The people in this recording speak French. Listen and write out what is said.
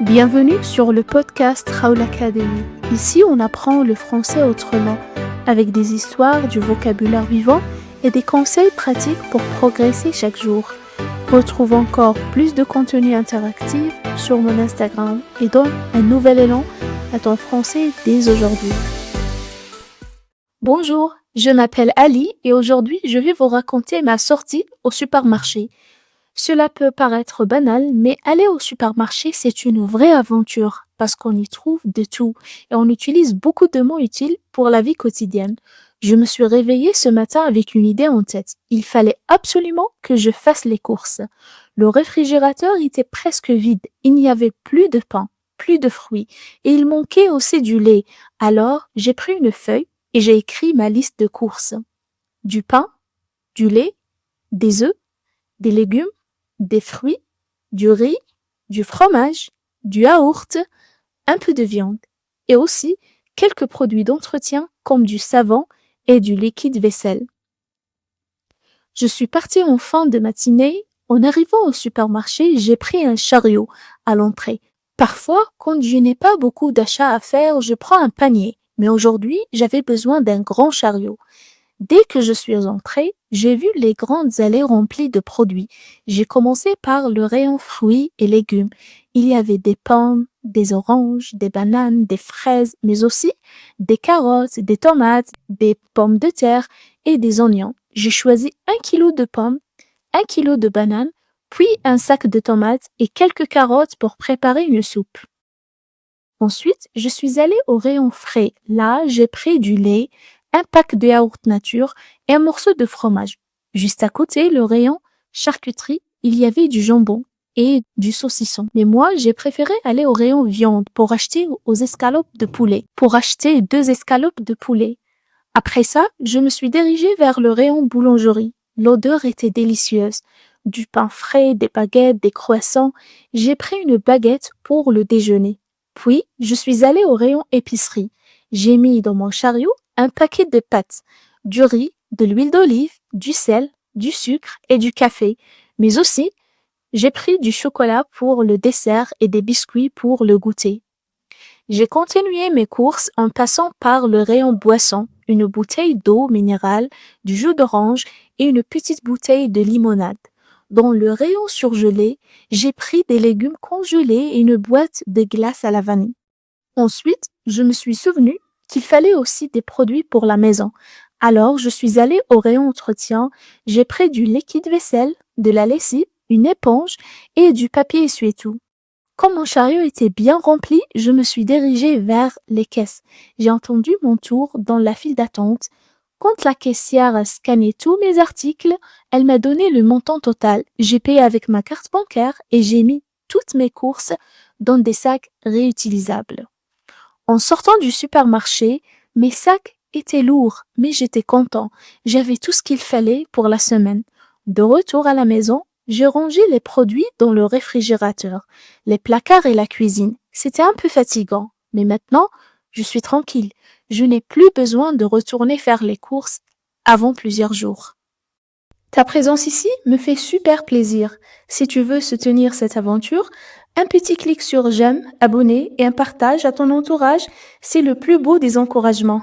Bienvenue sur le podcast Raoul Academy. Ici, on apprend le français autrement, avec des histoires, du vocabulaire vivant et des conseils pratiques pour progresser chaque jour. Retrouve encore plus de contenu interactif sur mon Instagram et donne un nouvel élan à ton français dès aujourd'hui. Bonjour, je m'appelle Ali et aujourd'hui je vais vous raconter ma sortie au supermarché. Cela peut paraître banal, mais aller au supermarché, c'est une vraie aventure parce qu'on y trouve de tout et on utilise beaucoup de mots utiles pour la vie quotidienne. Je me suis réveillée ce matin avec une idée en tête. Il fallait absolument que je fasse les courses. Le réfrigérateur était presque vide. Il n'y avait plus de pain, plus de fruits et il manquait aussi du lait. Alors, j'ai pris une feuille et j'ai écrit ma liste de courses. Du pain, du lait, des œufs, des légumes, des fruits, du riz, du fromage, du yaourt, un peu de viande et aussi quelques produits d'entretien comme du savon et du liquide vaisselle. Je suis partie en fin de matinée. En arrivant au supermarché, j'ai pris un chariot à l'entrée. Parfois, quand je n'ai pas beaucoup d'achats à faire, je prends un panier. Mais aujourd'hui, j'avais besoin d'un grand chariot. Dès que je suis entrée, j'ai vu les grandes allées remplies de produits. J'ai commencé par le rayon fruits et légumes. Il y avait des pommes, des oranges, des bananes, des fraises, mais aussi des carottes, des tomates, des pommes de terre et des oignons. J'ai choisi 1 kilo de pommes, 1 kilo de bananes, puis un sac de tomates et quelques carottes pour préparer une soupe. Ensuite, je suis allée au rayon frais. Là, j'ai pris du lait, un pack de yaourt nature et un morceau de fromage. Juste à côté, le rayon charcuterie, il y avait du jambon et du saucisson. Mais moi, j'ai préféré aller au rayon viande pour acheter 2 escalopes de poulet. Après ça, je me suis dirigée vers le rayon boulangerie. L'odeur était délicieuse. Du pain frais, des baguettes, des croissants. J'ai pris une baguette pour le déjeuner. Puis, je suis allée au rayon épicerie. J'ai mis dans mon chariot un paquet de pâtes, du riz, de l'huile d'olive, du sel, du sucre et du café. Mais aussi, j'ai pris du chocolat pour le dessert et des biscuits pour le goûter. J'ai continué mes courses en passant par le rayon boisson, une bouteille d'eau minérale, du jus d'orange et une petite bouteille de limonade. Dans le rayon surgelé, j'ai pris des légumes congelés et une boîte de glace à la vanille. Ensuite, je me suis souvenu qu'il fallait aussi des produits pour la maison. Alors, je suis allée au rayon entretien, j'ai pris du liquide vaisselle, de la lessive, une éponge et du papier essuie-tout. Comme mon chariot était bien rempli, je me suis dirigée vers les caisses. J'ai attendu mon tour dans la file d'attente. Quand la caissière a scanné tous mes articles, elle m'a donné le montant total. J'ai payé avec ma carte bancaire et j'ai mis toutes mes courses dans des sacs réutilisables. En sortant du supermarché, mes sacs étaient lourds, mais j'étais content. J'avais tout ce qu'il fallait pour la semaine. De retour à la maison, j'ai rangé les produits dans le réfrigérateur, les placards et la cuisine. C'était un peu fatigant, mais maintenant, je suis tranquille. Je n'ai plus besoin de retourner faire les courses avant plusieurs jours. Ta présence ici me fait super plaisir. Si tu veux soutenir cette aventure, un petit clic sur j'aime, abonner et un partage à ton entourage, c'est le plus beau des encouragements.